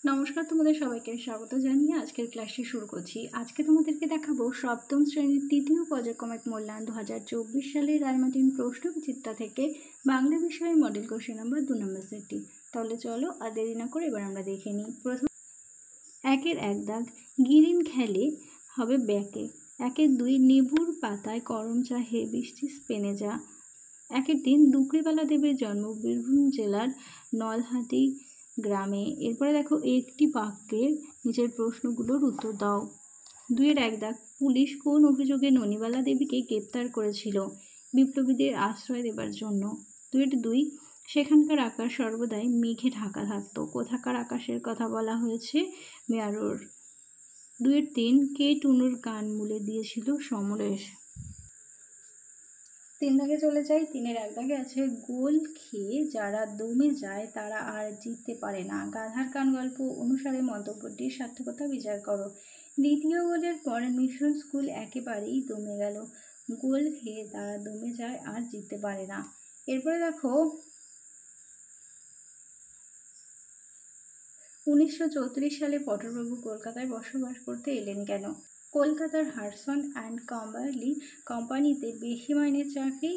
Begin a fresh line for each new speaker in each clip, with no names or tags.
নমস্কার, তোমাদের সবাইকে স্বাগত জানিয়ে আজকের ক্লাসটি শুরু করছি। আজকে তোমাদেরকে দেখাবো সপ্তম শ্রেণীর তৃতীয় পর্যায়ক্রমিক মূল্যায়ন 2024 সালের রায়মার্টিন প্রশ্নবিচিত্রা থেকে বাংলা বিষয়ের মডেল কোশ্চেন নাম্বার 2 নম্বর সেটটি। তাহলে চলো আর দেরি না করে এবার আমরা দেখে নিই। প্রথম 1-1 দাগ গিরিন খেলে হবে ব্যাকে। 1-2 নেবুর পাতায় করম চা হে বৃষ্টি স্পেনে যা। 1-3 দুকড়িবালা দেবীর জন্ম বীরভূম জেলার নলহাটি গ্রামে। এরপরে দেখো একটি বাক্যের নিচের প্রশ্নগুলোর উত্তর দাও। 2-1 দাগ পুলিশ কোন অভিযোগে ননিবালা দেবীকে গ্রেপ্তার করেছিল? বিপ্লবীদের আশ্রয় দেবার জন্য। 2-2 সেখানকার আকাশ সর্বদাই মেঘে ঢাকা থাকত। কোথাকার আকাশের কথা বলা হয়েছে? মেয়ারোর। 2-3 কে টুনুর কান মুলে দিয়েছিল? সমরেশ। 3 দাগে চলে যাই। 3-1 দাগে আছে গোল খেয়ে যারা দমে যায় তারা আর জিততে পারে না। গাধার কান গল্প অনুসারে মন্তব্যটির সার্থকতা বিচার করো। দ্বিতীয় গোলের পর মিশন স্কুল একেবারেই দমে গেল। গোল খেয়ে তারা দমে যায় আর জিততে পারে না। এরপরে দেখো 1934 সালে পটরবাবু কলকাতায় বসবাস করতে এলেন কেন? কলকাতার হারসন অ্যান্ড কাম্বারলি কোম্পানিতে বেশি মাইনের চাকরি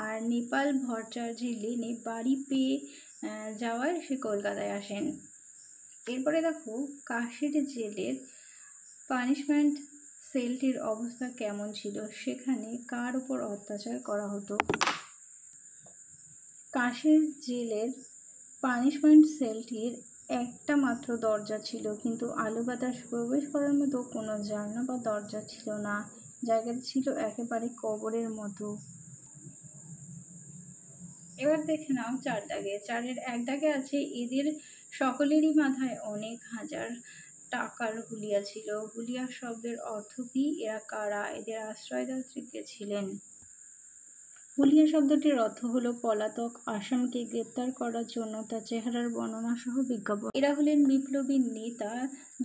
আর নেপাল ভট্টাচার্য লেনে বাড়ি পেয়ে যাওয়ায় সে কলকাতায় আসেন। এরপরে দেখো কাশীর জেলের পানিশমেন্ট সেলটির অবস্থা কেমন ছিল? সেখানে কার উপর অত্যাচার করা হতো? কাশীর জেলের পানিশমেন্ট সেলটির একটা মাত্র দরজা ছিল, কিন্তু আলো বাতাস প্রবেশ করার মতো কোনো জানলা বা দরজা ছিল না। জায়গাটা ছিল একেবারে কবরের মতো। এবার দেখে নাও 4 দাগে। 4-1 দাগে আছে এদের সকলেরই মাথায় অনেক হাজার টাকার হুলিয়া ছিল। হুলিয়া শব্দের অর্থ কি? এরা কারা? এদের আশ্রয়দাত্রী কে ছিলেন? হুলিয়া শব্দটির অর্থ হলো পলাতক আসামিকে গ্রেপ্তার করার জন্য তার চেহারার বর্ণনা সহ বিজ্ঞাপন। এরা হলেন বিপ্লবী নেতা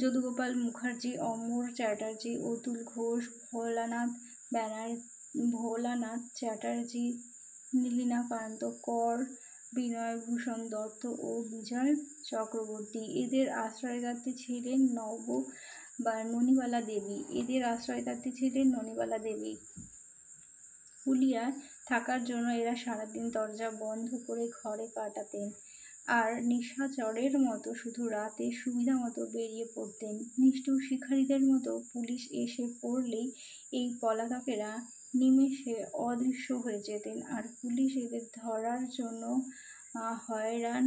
যদুগোপাল মুখার্জি, অমর চ্যাটার্জি, অতুল ঘোষ, ভোলানাথ চ্যাটার্জি, নীলিনাকান্ত কর, বিনয়ভূষণ দত্ত ও বিজয় চক্রবর্তী। এদের আশ্রয়দাত্রী ছিলেন ননিবালা দেবী। হুলিয়ায় থাকার জন্য এরা সারাদিন দরজা বন্ধ করে ঘরে কাটাতেন আর নিশাচরের মতো শুধু রাতে সুবিধা মতো বেরিয়ে পড়তেন। নিষ্ঠুর শিকারীদের মতো পুলিশ এসে পড়লেই এই পলাতকেরা নিমেষে অদৃশ্য হয়ে যেতেন আর পুলিশ এদের ধরার জন্য হয়রান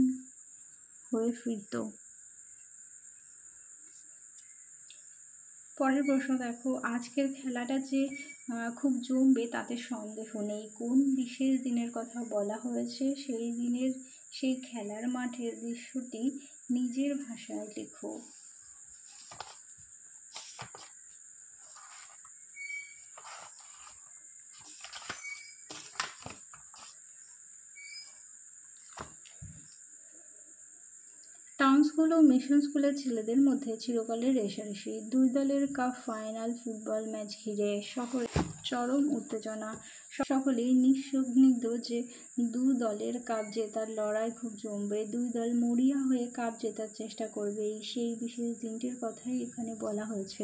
হয়ে ফিরত। পরের প্রশ্ন দেখো, আজকের খেলাটা যে খুব জমবে তাতে সন্দেহ নেই। কোন বিশেষ দিনের কথা বলা হয়েছে? সেই দিনের সেই খেলার মাঠের দৃশ্যটি নিজের ভাষায় লেখো। টাউন স্কুল ও মিশন স্কুলের ছেলেদের মধ্যে চিরকালের রেষারেষি। 2 দলের কাপ ফাইনাল ফুটবল ম্যাচ ঘিরে শহরে চরম উত্তেজনা। সকলেই নিঃসন্দিগ্ধ যে 2 দলের কাপ জেতার লড়াই খুব জমবে। 2 দল মরিয়া হয়ে কাপ জেতার চেষ্টা করবে। সেই বিশেষ দিনটির কথাই এখানে বলা হয়েছে।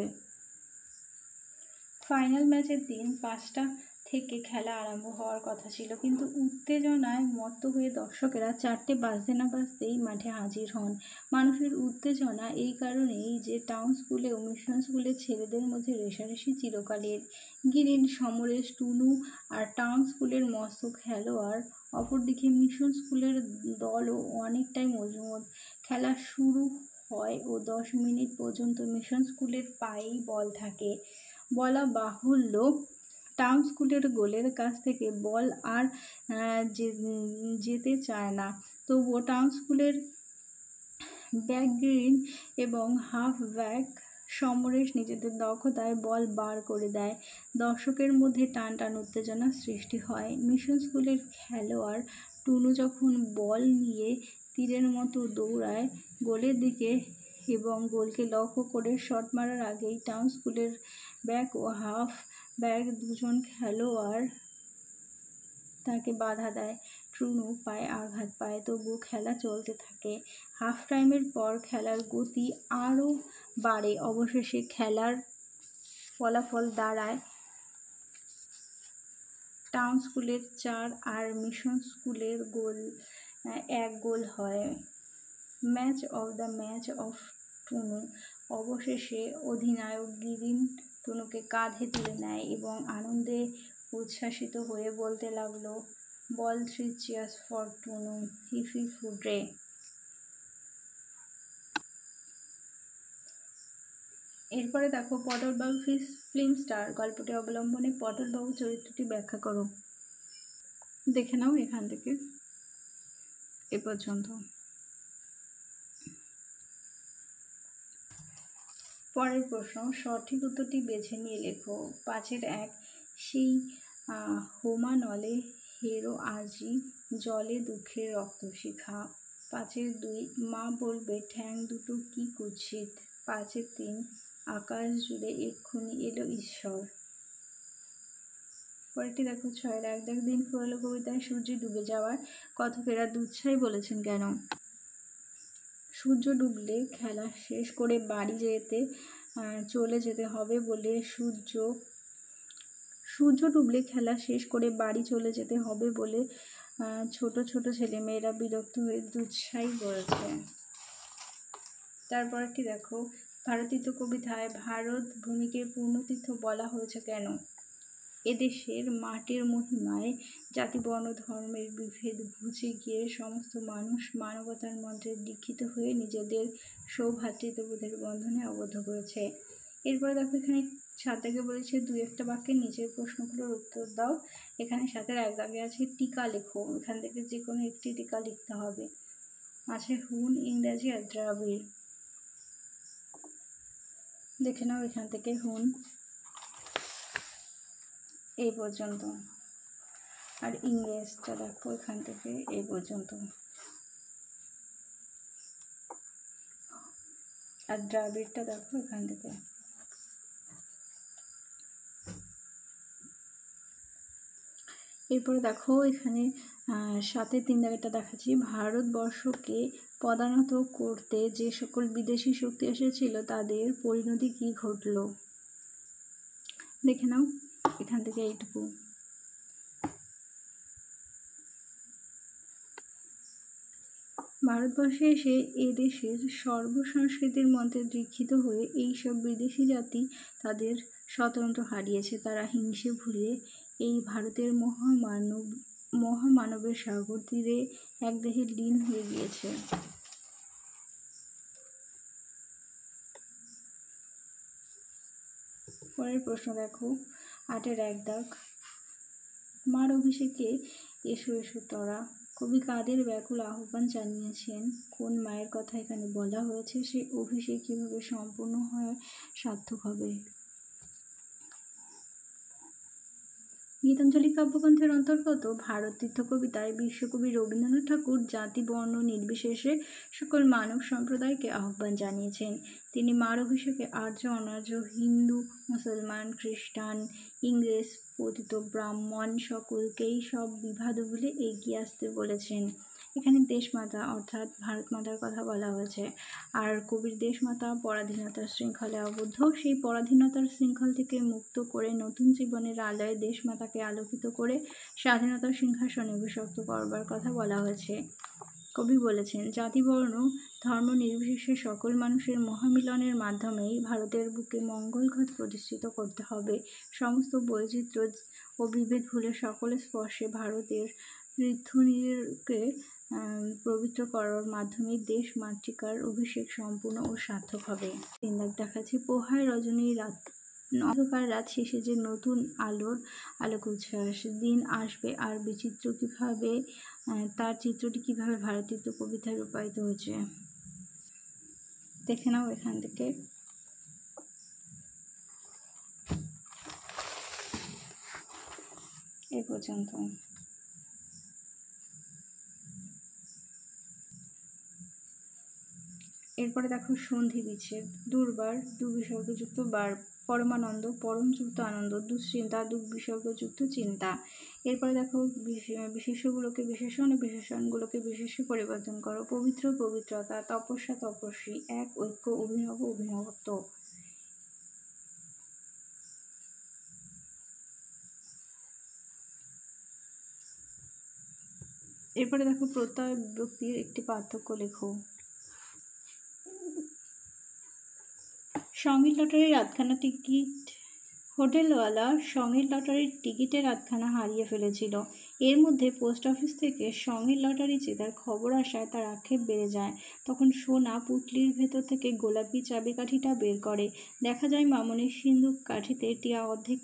ফাইনাল ম্যাচের দিন 5টা থেকে খেলা আরম্ভ হওয়ার কথা ছিল, কিন্তু উত্তেজনায় মত্ত হয়ে দর্শকেরা 4টে বাজতে না বাজতেই মাঠে হাজির হন। মানুষের উত্তেজনা এই কারণেই যে টাউন স্কুলে ও মিশন স্কুলের ছেলেদের মধ্যে রেষারেষি চিরকালের। গিরিন, সমরেশ, টুনু আর টাউন স্কুলের মস্ত খেলোয়াড়। অপরদিকে মিশন স্কুলের দলও অনেকটাই মজবুত। খেলা শুরু হয় ও 10 মিনিট পর্যন্ত মিশন স্কুলের পায়েই বল থাকে। বলা বাহুল্য, টাউন স্কুলের গোলের কাছ থেকে বল আর যেতে চায় না। তবুও টাউন স্কুলের ব্যাক গ্রিন এবং হাফ ব্যাক সমরেশ নিজেদের দক্ষতায় বল বার করে দেয়। দর্শকের মধ্যে টান টান উত্তেজনার সৃষ্টি হয়। মিশন স্কুলের খেলোয়াড় টুনু যখন বল নিয়ে তীরের মতো দৌড়ায় গোলের দিকে এবং গোলকে লক্ষ্য করে শট মারার আগেই টাউন স্কুলের ব্যাক ও হাফ ব্যাক 2জন খেলোয়াড় তাকে বাধা দেয়। ট্রুনো পায়ে আঘাত পায়, তবুও খেলা চলতে থাকে। হাফ টাইমের পর খেলার গতি আরও বাড়ে। অবশেষে খেলার ফলাফল দাঁড়ায় টাউন স্কুলের 4 আর মিশন স্কুলের 1 গোল হয়। Match of Tunu. অবশেষে অধিনায়ক গিরিন টুনুকে কাঁধে তুলে নেয় এবং আনন্দে উচ্ছ্বাসিত হয়ে বলতে লাগলো, বল 3 cheers ফর টুনু, হিফি ফুডরে। এরপরে দেখো, পটলবাবু ফিল্ম স্টার গল্পটি অবলম্বনে পটলবাবু চরিত্রটি ব্যাখ্যা করো। দেখে নাও এখান থেকে এ পর্যন্ত। পরের প্রশ্ন, সঠিক উত্তরটি বেছে নিয়ে লেখো। 5-এর 1, সেই হোমা নলে হেরো আজি, জলে দুঃখের রক্তশিখা। 5-এর 2, মা বলবে ঠ্যাং দুটো কি কুৎসিত। 5-এর 3, আকাশ জুড়ে এক্ষুনি এলো ঈশ্বর। পরেরটি দেখো 6-এর 1, দিন ফুরালো কবিতায় সূর্য ডুবে যাওয়ার কথকেরা দুচ্ছাই বলেছেন কেন? সূর্য ডুবলে খেলা শেষ করে বাড়ি চলে যেতে হবে বলে ছোট ছোট ছেলেমেয়েরা বিরক্ত হয়ে দুচ্ছাই বলেছে। তারপরটি দেখো, ভারতীয় কবিতায় ভারত ভূমিকে পূর্ণতীর্থ বলা হয়েছে কেন? এদেশের মাটির মহিমায় জাতি বর্ণ ধর্মের বিভেদ ঘুচে গিয়ে সমস্ত মানুষ মানবতার মন্ত্রে দীক্ষিত হয়ে নিজেদের সৌভ্রাতৃত্ববোধের বন্ধনে আবদ্ধ করেছে। এরপরে দেখো, এখানে 7 দাগে বলেছে 2-1টা বাক্যের নিচের প্রশ্নগুলোর উত্তর দাও। এখানে 7-এর 1 দাগে আছে টিকা লেখো। এখান থেকে যে কোনো একটি টিকা লিখতে হবে। আছে হুন, ইংরাজি আর দ্রাবিড়। দেখে নাও এখান থেকে হুন এই পর্যন্ত, আর ইংরেজটা দেখো এখান থেকে এই পর্যন্ত, আর দ্রাবিড়টা দেখো এখান থেকে। এরপরে দেখো এখানে 7-এর 3 দাগেরটা দেখাচ্ছি। ভারতবর্ষকে পদানত করতে যে সকল বিদেশি শক্তি এসেছিল তাদের পরিণতি কি ঘটল? দেখে নাও এখান থেকে এইটুকু। ভারতবর্ষে এসে এদেশের সর্বসংস্কৃতির মন্ত্রে দীক্ষিত হয়ে এইসব বিদেশি জাতি তাদের স্বতন্ত্র হারিয়েছে। তারা হিংসে ভুলে এই ভারতের মহামানবের সাগর তীরে এক দেহে লীন হয়ে গিয়েছে। পরের প্রশ্ন দেখো, 8-এর 1 দাগ, মার অভিষেকে এসো এসো তরা। কবি কাদের ব্যাকুল আহ্বান জানিয়েছেন? কোন মায়ের কথা এখানে বলা হয়েছে? সেই অভিষেক কিভাবে সম্পূর্ণ হয় সার্থক হবে? গীতাঞ্জলি কাব্যগ্রন্থের অন্তর্গত ভারত তীর্থ কবিতায় বিশ্বকবি রবীন্দ্রনাথ ঠাকুর জাতি বর্ণ নির্বিশেষে সকল মানব সম্প্রদায়কে আহ্বান জানিয়েছেন। তিনি মার অভিষেকে আর্য অনার্য, হিন্দু মুসলমান খ্রিস্টান ইংরেজ পতিত ব্রাহ্মণ সকলকেই সব বিবাদ ভুলে এগিয়ে আসতে বলেছেন। এখানে দেশমাতা অর্থাৎ ভারত মাতার কথা বলা হয়েছে। আর কবির দেশমাতা পরাধীনতার শৃঙ্খলে আবদ্ধ, সেই পরাধীনতার শৃঙ্খল থেকে মুক্ত করে নতুন জীবনের আলোয় দেশমাতাকে আলোকিত করে স্বাধীনতার সিংহাসনে অভিষিক্ত করবার কথা বলা হয়েছে। কবি বলেছেন, জাতি বর্ণ ধর্ম নির্বিশেষে সকল মানুষের মহামিলনের মাধ্যমেই ভারতের বুকে মঙ্গলঘট প্রতিষ্ঠিত করতে হবে। সমস্ত বৈচিত্র্য ও বিভেদ ভুলে সকলের স্পর্শে ভারতের পৃথুনীকে পবিত্র করার মাধ্যমে দেশ মাতৃকার অভিষেক সম্পূর্ণ ও সার্থক হবে। 3 দাগ দেখাচ্ছি, পোহায় রজনীর রাত, অন্ধকার রাত শেষে যে নতুন আলোক উচ্ছ্বাস, দিন আসবে আর বিচিত্র কিভাবে তার চিত্রটি কিভাবে ভারতীয় কবিতায় রূপায়িত হয়েছে? দেখে নাও এখান থেকে। এই পর্যন্ত। এরপরে দেখো সন্ধি বিচ্ছেদ, দুর্বার দুবিসর্গযুক্ত বার, পরমানন্দ পরমযুক্ত আনন্দ, দুশ্চিন্তা দুঃবিসর্গযুক্ত চিন্তা। এরপরে দেখো বিশেষ্যগুলোকে বিশেষণ ও বিশেষণগুলোকে বিশেষ্য পরিবর্তন করো। পবিত্র পবিত্রতা, তপস্যা তপস্বী, এক ঐক্য, অভিনব অভিনবত্ব। এরপরে দেখো প্রত্যয় বিভক্তির একটি পার্থক্য লেখো। সঙ্গীত লটারির আধখানা টিকিট হোটেলওয়ালা সঙ্গীত লটারির টিকিটের আধখানা হারিয়ে ফেলেছিল। এর মধ্যে পোস্ট অফিস থেকে সঙ্গীত লটারি জেতার খবর আসায় তার আক্ষেপ বেড়ে যায়। তখন সোনা পুঁটলির ভেতর থেকে গোলাপি চাবিকাঠিটা বের করে। দেখা যায় মামনির সিন্দুক কাঠিতে টিয়া অর্ধেক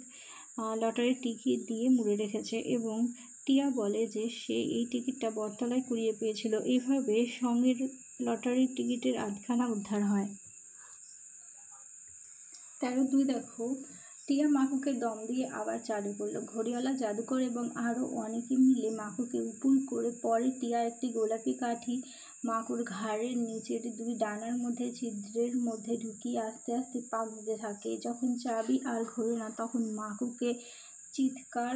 লটারির টিকিট দিয়ে মুড়ে রেখেছে এবং টিয়া বলে যে সে এই টিকিটটা বটতলায় কুড়িয়ে পেয়েছিল। এইভাবে সঙ্গীত লটারির টিকিটের আধখানা উদ্ধার হয়। 13-2 দেখো। টিয়া মাকুকে দম দিয়ে আবার চালু করলো। ঘড়িওয়ালা জাদুকর এবং আরও অনেকে মিলে মাকুকে উপুল করে পরে টিয়া একটি গোলাপি কাঠি মাকুর ঘাড়ের নিচের 2 ডানার মধ্যে ছিদ্রের মধ্যে ঢুকিয়ে আস্তে আস্তে পাক দিতে থাকে। যখন চাবি আর ঘোরে না তখন মাকুকে চিৎকার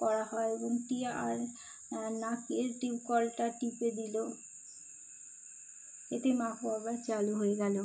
করা হয় এবং টিয়া আর নাকের টিউবকলটা টিপে দিল। এতে মাকু আবার চালু হয়ে গেল।